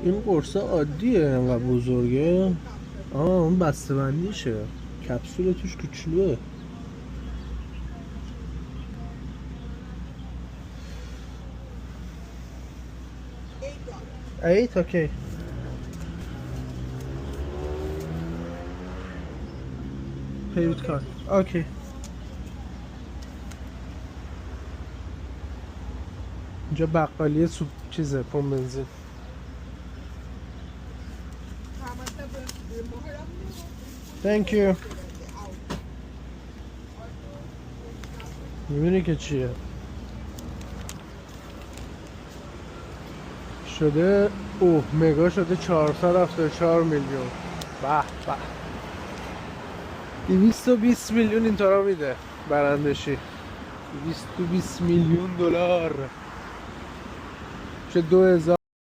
این قرصا عادیه انقدر بزرگه؟ اون بسته بندیشه، کپسول توش کوچولوه. $8 اوکی. Pay with card. اوکی. اینجا بقالی سوپ چیزه، پمپ بنزین. Thank you. میبینی که چیه شده. مگا شده 474 میلیون. به به. 220 میلیون این طرا میده برندشی. 220 میلیون دلار چه 2000